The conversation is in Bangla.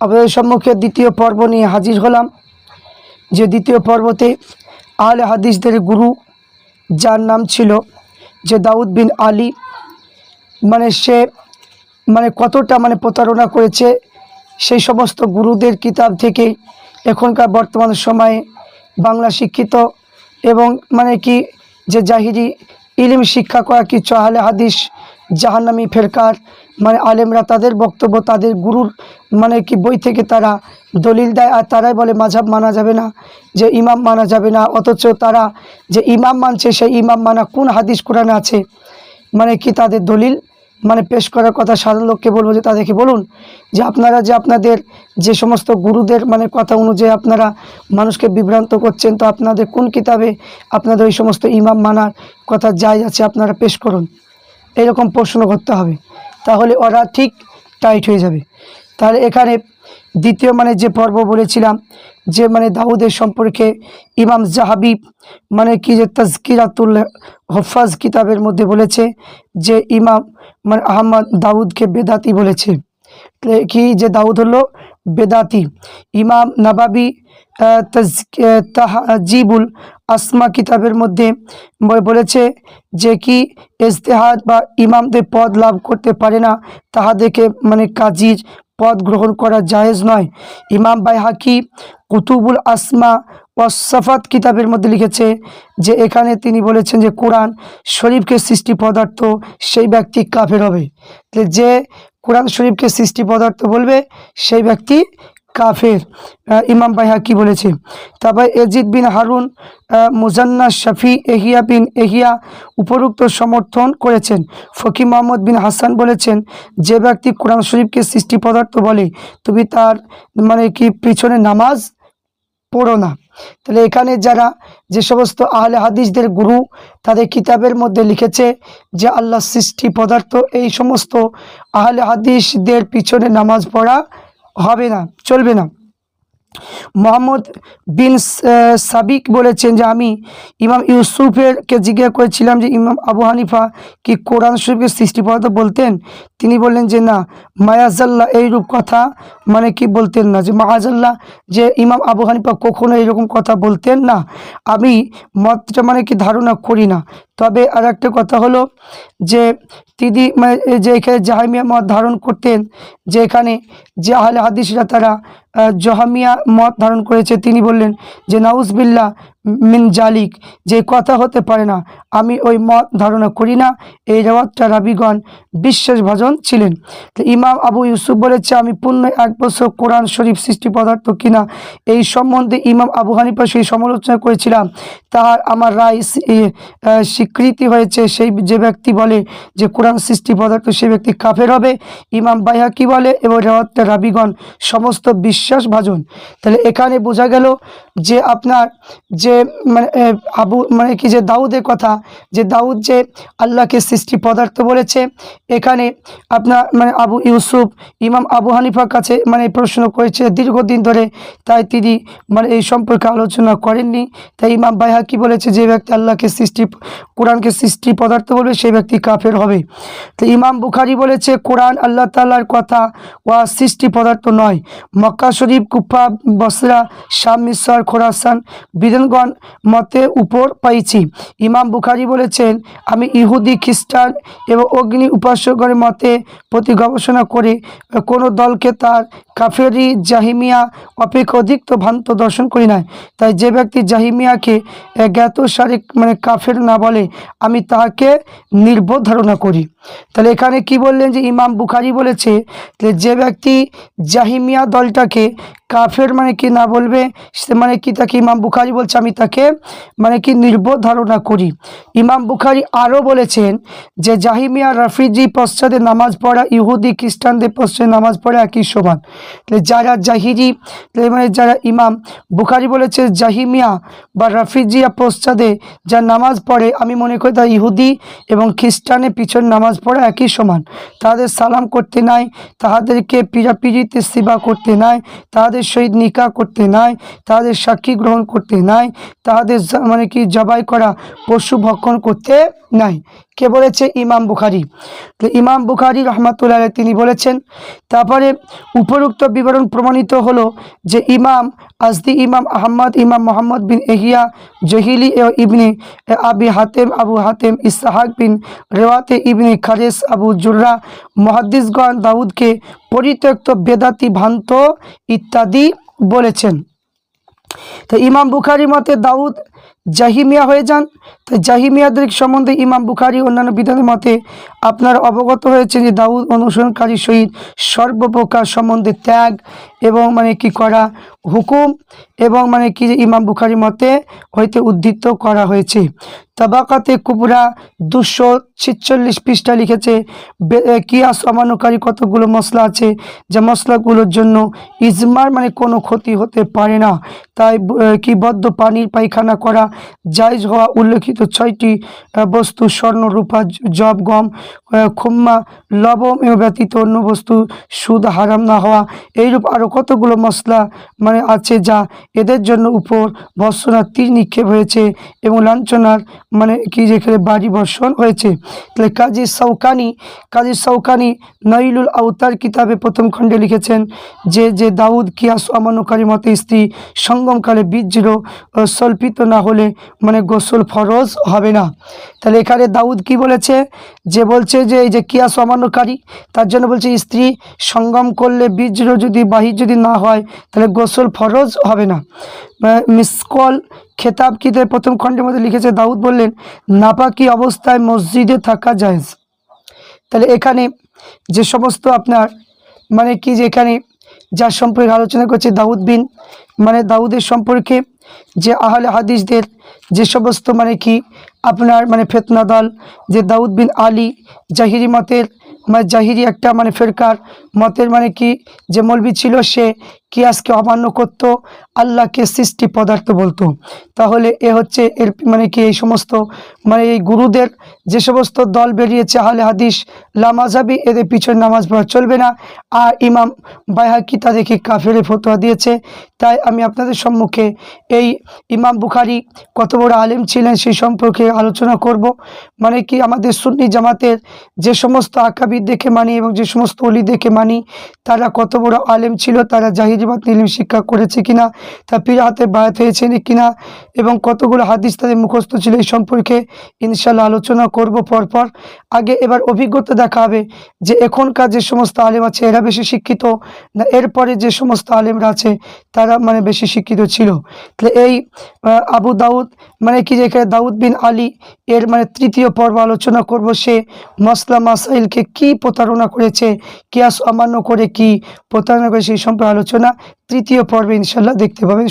আপনাদের সম্মুখে দ্বিতীয় পর্ব নিয়ে হাজির হলাম। যে দ্বিতীয় পর্বতে আহলে হাদিসদের গুরু, যার নাম ছিল যে দাউদ বিন আলী, সে কতটা প্রতারণা করেছে সেই সমস্ত গুরুদের কিতাব থেকে এখনকার বর্তমান সময়ে বাংলা শিক্ষিত এবং কি যে জাহিরি ইলম শিক্ষা করা কিছু আহলে হাদিস জাহান্নামী ফেরকার আলেমরা তাদের বক্তব্য, তাদের গুরুর কি বই থেকে তারা দলিল দেয়, আর তারাই বলে মাযহাব মানা যাবে না, যে ইমাম মানা যাবে না। অথচ তারা যে ইমাম মানছে সেই ইমাম মানা কোন হাদিস কোরআনে আছে কি তাদের দলিল পেশ করার কথা। সাধারণ লোককে বলবো যে তাদেরকে বলুন যে আপনারা যে আপনাদের যে সমস্ত গুরুদের কথা অনুযায়ী আপনারা মানুষকে বিভ্রান্ত করছেন, তো আপনাদের কোন কিতাবে আপনাদের ওই সমস্ত ইমাম মানার কথা জায়েজ আছে আপনারা পেশ করুন। এরকম প্রশ্ন করতে হবে, তাহলে ওরা ঠিক টাইট হয়ে যাবে। তাহলে এখানে দ্বিতীয় যে পর্ব বলেছিলাম যে দাউদের সম্পর্কে ইমাম জাহাবি কি যে তাজকিরাতুল হুফাজ কিতাবের মধ্যে বলেছে যে ইমাম আহমদ দাউদকে বেদাতি বলেছে, কি যে দাউদ হলো বেদাতি। ইমাম নবাবী তাহজিবুল আসমা কিতাবের মধ্যে বলেছে যে কি ইজতিহাদ বা ইমামদের পদ লাভ করতে পারে না, তাহাদেরকে কাজীর পদ গ্রহণ করা জায়েজ নয়। ইমাম বাইহাকি কুতুবুল আসমা ওয়াসফাত কিতাবের মধ্যে লিখেছে যে এখানে তিনি বলেছেন যে কোরআন শরীফকে সৃষ্টি পদার্থ সেই ব্যক্তি কাফের হবে। যে কোরআন শরীফকে সৃষ্টি পদার্থ বলবে সেই ব্যক্তি কাফের, ইমাম বাইহাকি বলেছে। তারপর এজিদ বিন হারুন মুজান্না শফি এহিয়া বিন এহিয়া উপরোক্ত সমর্থন করেছেন। ফকি মোহাম্মদ বিন হাসান বলেছেন যে ব্যক্তি কোরআন শরীফকে সৃষ্টি পদার্থ বলে তুমি তার কি পিছনে নামাজ পড়ো না। তাহলে এখানে যারা যে সমস্ত আহলে হাদিসদের গুরু তাদের কিতাবের মধ্যে লিখেছে যে আল্লাহ সৃষ্টি পদার্থ, এই সমস্ত আহলে হাদিসদের পিছনে নামাজ পড়া হবে না, চলবে না। মোহাম্মদ বিন সাবিক বলেছেন যে আমি ইমাম ইউসুফেরকে জিজ্ঞাসা করেছিলাম যে ইমাম আবু হানিফা কি কোরআন শরীফকে সৃষ্টি পদার্থ বলতেন? তিনি বললেন যে না, মায়াজাল্লাহ এইরূপ কথা কি বলতেন না, যে মায়াজাল্লাহ যে ইমাম আবু হানিফা কখনো এইরকম কথা বলতেন না। আমি মতটা কি ধারণা করি না। তবে আর একটা কথা হলো যে তিনি যে এখানে জাহামিয়া মত ধারণ করতেন, যে এখানে যে আহলে হাদিসরা তারা জাহামিয়া মত ধারণ করেছে, তিনি বললেন যে নাউজবিল্লাহ মিন জালিক, যে কথা হতে পারে না, আমি ওই মত ধারণা করি না। এই রেওয়াতটা রাবিগণ বিশ্বাসভাজন ছিলেন। তো ইমাম আবু ইউসুফ বলেছে আমি পূর্ণ 1 বছর কোরআন শরীফ সৃষ্টি পদার্থ কিনা এই সম্বন্ধে ইমাম আবু হানিফা সেই সমালোচনা করেছিলাম, তার আমার রায় স্বীকৃতি হয়েছে। সেই যে ব্যক্তি বলে যে কোরআন সৃষ্টি পদার্থ সেই ব্যক্তি কাফের হবে, ইমাম বাইহাকি বলে, এবং রেওয়াতটা রাবিগণ সমস্ত বিশ্বাসভাজন। তাহলে এখানে বোঝা গেল যে আপনার যে আবু কি যে দাউদের কথা, যে দাউদ যে আল্লাহকে সৃষ্টি পদার্থ বলেছে, এখানে আপনার আবু ইউসুফ ইমাম আবু হানিফার কাছে প্রশ্ন করেছে দীর্ঘদিন ধরে, তাই তিনি এই সম্পর্কে আলোচনা করেননি। তাই ইমাম বাইহাকি বলেছে যে ব্যক্তি আল্লাহকে কোরআনকে সৃষ্টি পদার্থ বলবে সেই ব্যক্তি কাফের হবে। তো ইমাম বুখারী বলেছে কোরআন আল্লাহ তাআলার কথা ওয়া সৃষ্টি পদার্থ নয়। মক্কা শরীফ, কুফা, বসরা, শাম, মিসর, খোরাসান বিদ্বানগণ মতে উপর পাইছি। ইমাম বুখারী বলেছেন আমি ইহুদি, খ্রিস্টান এবং অগ্নি উপাসকগণের মতে প্রতি গবেষণা করে কোনো দলকে তার কাফেরি জাহিমিয়া অপেক্ষা অধিক তো ভ্রান্ত দর্শন করি নাই। তাই যে ব্যক্তি জাহিমিয়াকে জ্ঞাত সারিক কাফের না বলে আমি তাহাকে নির্বোধ ধারণা করি। তাহলে এখানে কি বললেন যে ইমাম বুখারী বলেছে যে ব্যক্তি জাহিমিয়া দলটাকে কাফের কি না বলবে, সে কি তাকে ইমাম বুখারী বলছে আমি তাকে কি নির্বোধ ধারণা করি। ইমাম বুখারী আরও বলেছেন যে জাহিমিয়া রাফিজি পশ্চাতে নামাজ পড়া ইহুদি খ্রিস্টানদের পশ্চাতে নামাজ পড়া একই সমান। যারা জাহিরি যারা ইমাম বুখারী বলেছে জাহিমিয়া বা রাফিজিয়া পশ্চাতে যা নামাজ পড়ে আমি মনে করি তা ইহুদি এবং খ্রিস্টানের পিছন নামাজ পড়া একই সমান। তাদের সালাম করতে নাই, তাহাদেরকে পিড়াপিড়িতে সেবা করতে নাই, তাদের তাদের সহিত নিকাহ করতে নাই, তাদের সাক্ষী গ্রহণ করতে নাই, তাদের মানে কি জবাই করা পশু ভক্ষণ করতে নাই। কে বলেছে? ইমাম বুখারী। তো ইমাম বুখারী রহমাতুল্লাহ আলাইহি তিনি বলেছেন। তারপরে উপরোক্ত বিবরণ প্রমাণিত হলো যে ইমাম আজদি, ইমাম আহমদ, ইমাম মোহাম্মদ বিন এহিয়া জহিলি ও ইবনে আবি হাতেম, আবু হাতেম, ইসহাক বিন রেওয়াতে ইবনে খারেস, আবু জুররা মুহাদ্দিসগণ দাউদকে পরিত্যক্ত, বেদাতি, ভ্রান্ত ইত্যাদি বলেছেন। তো ইমাম বুখারী মতে দাউদ জাহিমিয়া হয়ে যান। তো জাহিমিয়াদের সম্বন্ধে ইমাম বুখারী অন্যান্য বিদ্বানদের মতে আপনার অবগত হয়েছে যে দাউদ অনুসরণকারী সহিত সর্বপ্রকার সম্বন্ধে ত্যাগ এবং মানে কি করা হুকুম, এবং মানে কি যে ইমাম বুখারী মতে হইতে উদ্ধৃত করা হয়েছে। তাবাকাতে কুবরা 246 পৃষ্ঠা লিখেছে কিয়াস অমান্যকারী কতগুলো মশলা আছে, যে মশলাগুলোর জন্য ইজমার মানে কোনো ক্ষতি হতে পারে না। তাই কি বদ্ধ পানির পায়খানা করা জায়েজ হওয়া উল্লেখিত 6টি বস্তু স্বর্ণ, রূপা, জব, গম, খুম্মা, লবণ এ ব্যতীত অন্য বস্তু সুদ হারাম না হওয়া, এইরূপ আরও কতগুলো মশলা মানে আছে যা এদের জন্য উপর ভর্সনার তীর নিক্ষেপ হয়েছে এবং লাঞ্ছনার মানে কি যেখানে বাড়ি বর্ষণ হয়েছে। তাহলে কাজী শৌকানি নইলুল আওতার কিতাবে প্রথম খণ্ডে লিখেছেন যে দাউদ কিয়াস অমান্যকারী মতে স্ত্রী সঙ্গমকালে বীর্য স্বল্পিত না হলে মানে গোসল ফরজ হবে না। তাহলে এখানে দাউদ কি বলেছে? যে বলছে যে এই যে কিয়াস অমান্যকারী তার জন্য বলছে স্ত্রী সঙ্গম করলে বীর্য যদি বাহির যদি না হয় তাহলে গোসল ফরজ হবে না। মিসকল খেতাব কিতাবে প্রথম খণ্ডের মধ্যে লিখেছে দাউদ বললেন নাপাকি অবস্থায় মসজিদে থাকা জায়েজ। তাহলে এখানে যে সমস্ত আপনার মানে কি যে এখানে যার সম্পর্কে আলোচনা করছে দাউদের সম্পর্কে যে আহলে হাদিসদের যে সমস্ত মানে কি আপনার মানে ফিতনা দল, যে দাউদ বিন আলী জাহিরি মতের মানে জাহিরি একটা মানে ফেরকার মতের মানে কি যে মৌলবি ছিল, সে কিয়াসকে অমান্য করত, আল্লাহকে সৃষ্টি পদার্থ বলতো। তাহলে এ হচ্ছে এর মানে কি এই সমস্ত মানে এই গুরুদের যে সমস্ত দল বেরিয়েছে আহলে হাদিস লামাজাবি, এদের পিছনে নামাজ পড়া চলবে না। আর ইমাম বাইহাকি তাদেরকে কাফেরে ফতোয়া দিয়েছে। তাই আমি আপনাদের সম্মুখে এই ইমাম বুখারী কত বড় আলেম ছিলেন সেই সম্পর্কে আলোচনা করব। মানে কি আমাদের সুন্নি জামাতের যে সমস্ত আকাবির দেখে মানি এবং যে সমস্ত অলি দেখে মানি তারা কত বড় আলেম ছিল, তারা জাহিরিবাদ ইলম শিক্ষা করেছে কিনা, তা পীর হাতে বায়াত হয়েছে কিনা, এবং কতগুলো হাদিস তাদের মুখস্থ ছিল, এই সম্পর্কে ইনশাল্লাহ আলোচনা করব পরপর। আগে এবার অভিজ্ঞতা দেখা হবে যে এখনকার যে সমস্ত আলেম আছে এরা বেশি শিক্ষিত না এরপরে যে সমস্ত আলেমরা আছে তারা মানে বেশি শিক্ষিত ছিল। তাহলে এই আবু দাউদ মানে কি যে এখানে দাউদ বিন আলী এর মানে তৃতীয় পর্ব আলোচনা করব। সে মসলা মাসাইলকে কি প্রতারণা করেছে, কিয়াস অমান্য করে কি প্রতারণা করে সেই সম্পর্কে আলোচনা তৃতীয় পর্বে ইনশাল্লাহ দেখতে পাবেন।